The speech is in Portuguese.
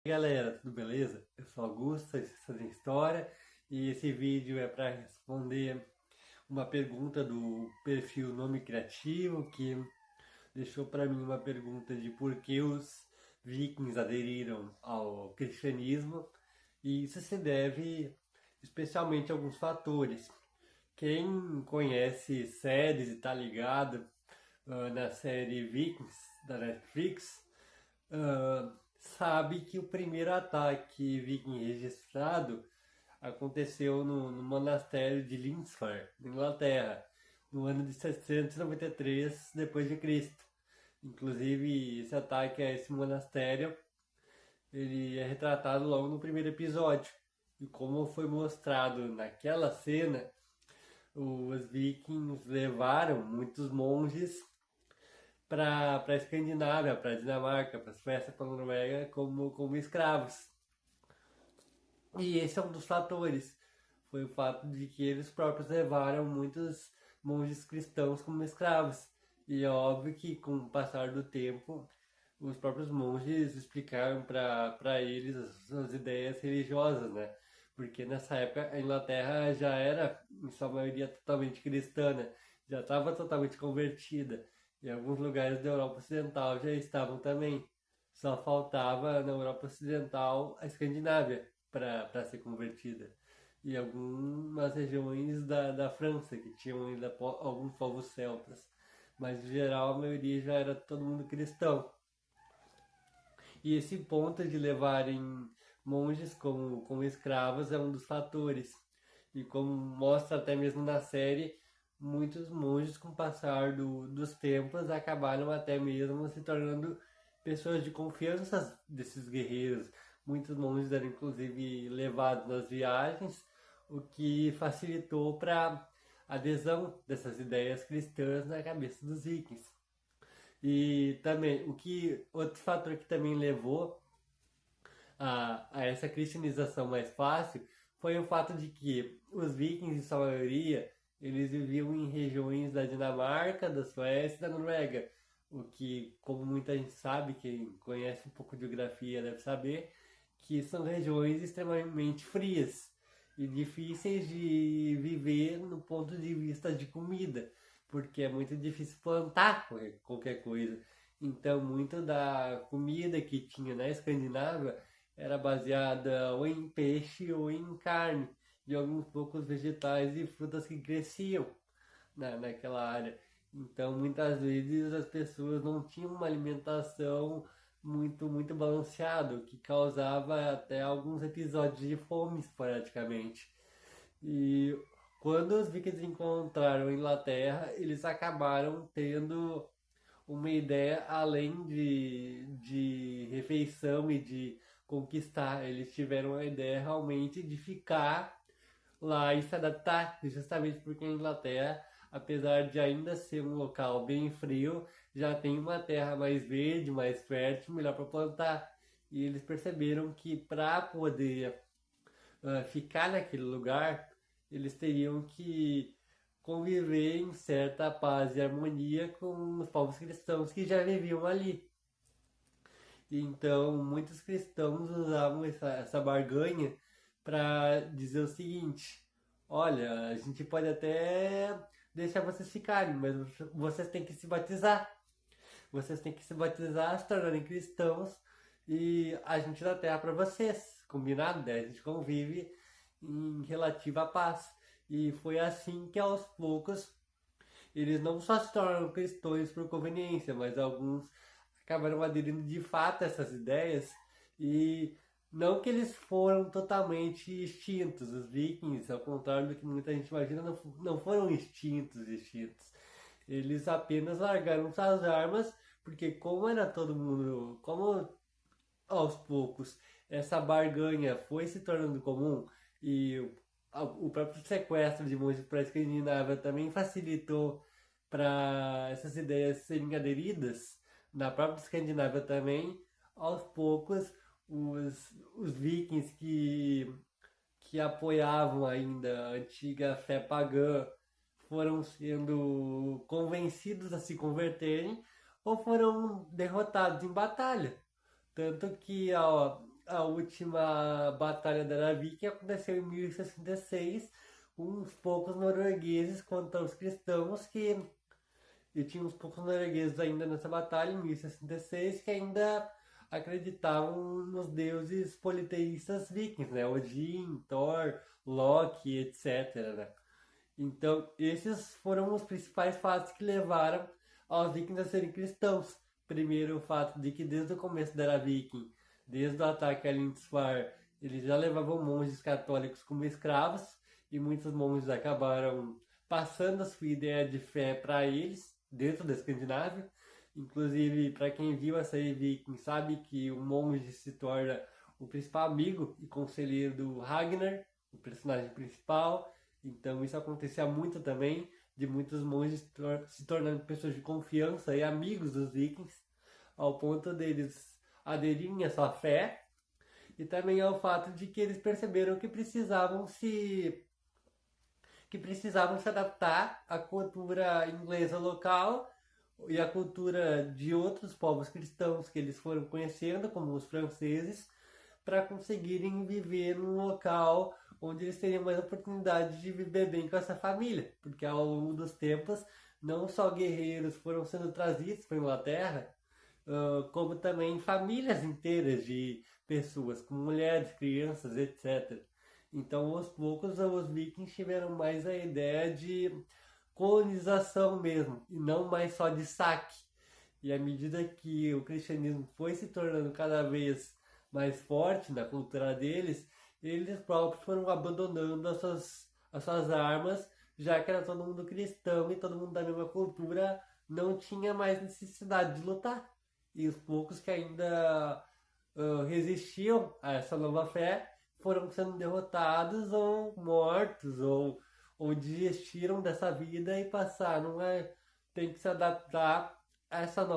E aí, galera, tudo beleza? Eu sou Augusto, esse é História, e esse vídeo é para responder uma pergunta do perfil Nome Criativo, que deixou para mim uma pergunta de por que os vikings aderiram ao cristianismo, e isso se deve especialmente a alguns fatores. Quem conhece séries e tá ligado na série Vikings da Netflix, sabe que o primeiro ataque viking registrado aconteceu no monastério de Lindisfarne, na Inglaterra, no ano de 793 depois de Cristo. Inclusive, esse ataque a esse monastério, ele é retratado logo no primeiro episódio. E como foi mostrado naquela cena, os vikings levaram muitos monges para a Escandinávia, para a Dinamarca, para a Suécia, para a Noruega como escravos. E esse é um dos fatores. Foi o fato de que eles próprios levaram muitos monges cristãos como escravos. E é óbvio que com o passar do tempo, os próprios monges explicaram para eles as ideias religiosas, né? Porque nessa época a Inglaterra já era, em sua maioria, totalmente cristã, né? Já estava totalmente convertida. E alguns lugares da Europa Ocidental já estavam também. Só faltava na Europa Ocidental a Escandinávia para ser convertida. E algumas regiões da França, que tinham ainda alguns povos celtas. Mas, em geral, a maioria já era todo mundo cristão. E esse ponto de levarem monges como escravos é um dos fatores. E como mostra até mesmo na série, muitos monges, com o passar dos tempos, acabaram até mesmo se tornando pessoas de confiança desses guerreiros. Muitos monges eram inclusive levados nas viagens, o que facilitou para a adesão dessas ideias cristãs na cabeça dos vikings. E também, outro fator que também levou a essa cristianização mais fácil foi o fato de que os vikings, em sua maioria, eles viviam em regiões da Dinamarca, da Suécia e da Noruega. O que, como muita gente sabe, quem conhece um pouco de geografia deve saber, que são regiões extremamente frias e difíceis de viver no ponto de vista de comida, porque é muito difícil plantar qualquer coisa. Então, muito da comida que tinha na Escandinávia era baseada ou em peixe ou em carne, e alguns poucos vegetais e frutas que cresciam naquela área. Então, muitas vezes as pessoas não tinham uma alimentação muito balanceada, o que causava até alguns episódios de fome esporadicamente. E quando os vikings encontraram a Inglaterra, eles acabaram tendo uma ideia além de refeição e de conquistar. Eles tiveram a ideia realmente de ficar lá e se adaptar, justamente porque a Inglaterra, apesar de ainda ser um local bem frio, já tem uma terra mais verde, mais fértil, melhor para plantar. E eles perceberam que para poder ficar naquele lugar, eles teriam que conviver em certa paz e harmonia com os povos cristãos que já viviam ali. Então, muitos cristãos usavam essa barganha para dizer o seguinte: olha, a gente pode até deixar vocês ficarem, mas vocês têm que se batizar. Vocês têm que se batizar, se tornarem cristãos e a gente dá terra para vocês. Combinado? Daí a gente convive em relativa paz. E foi assim que aos poucos eles não só se tornaram cristãos por conveniência, mas alguns acabaram aderindo de fato a essas ideias. E não que eles foram totalmente extintos. Os vikings, ao contrário do que muita gente imagina, não foram extintos. Eles apenas largaram suas armas, porque como era todo mundo, como aos poucos essa barganha foi se tornando comum e o próprio sequestro de monges para a Escandinávia também facilitou para essas ideias serem aderidas na própria Escandinávia também, aos poucos os vikings que apoiavam ainda a antiga fé pagã foram sendo convencidos a se converterem ou foram derrotados em batalha. Tanto que a última batalha da Navik que aconteceu em 1066, uns poucos noruegueses contra os cristãos que e tinha uns poucos noruegueses ainda nessa batalha em 1066 que ainda acreditavam nos deuses politeístas vikings, né? Odin, Thor, Loki, etc, né? Então, esses foram os principais fatos que levaram aos vikings a serem cristãos. Primeiro, o fato de que desde o começo da era viking, desde o ataque a Lindisfarne, eles já levavam monges católicos como escravos, e muitos monges acabaram passando a sua ideia de fé para eles, dentro da Escandinávia. Inclusive, para quem viu a série Viking, sabe que o monge se torna o principal amigo e conselheiro do Ragnar, o personagem principal. Então isso acontecia muito também, de muitos monges se tornando pessoas de confiança e amigos dos vikings, ao ponto deles aderirem à sua fé, e também ao fato de que eles perceberam que precisavam se adaptar à cultura inglesa local e à cultura de outros povos cristãos que eles foram conhecendo, como os franceses, para conseguirem viver num local onde eles teriam mais oportunidade de viver bem com essa família, porque ao longo dos tempos não só guerreiros foram sendo trazidos para a Inglaterra, como também famílias inteiras de pessoas, com mulheres, crianças, etc. Então, aos poucos, os vikings tiveram mais a ideia de colonização mesmo, e não mais só de saque. E à medida que o cristianismo foi se tornando cada vez mais forte na cultura deles, eles próprios foram abandonando as suas armas, já que era todo mundo cristão e todo mundo da mesma cultura, não tinha mais necessidade de lutar. E os poucos que ainda resistiam a essa nova fé foram sendo derrotados ou mortos ou desistiram dessa vida e passaram a ter que se adaptar a essa nova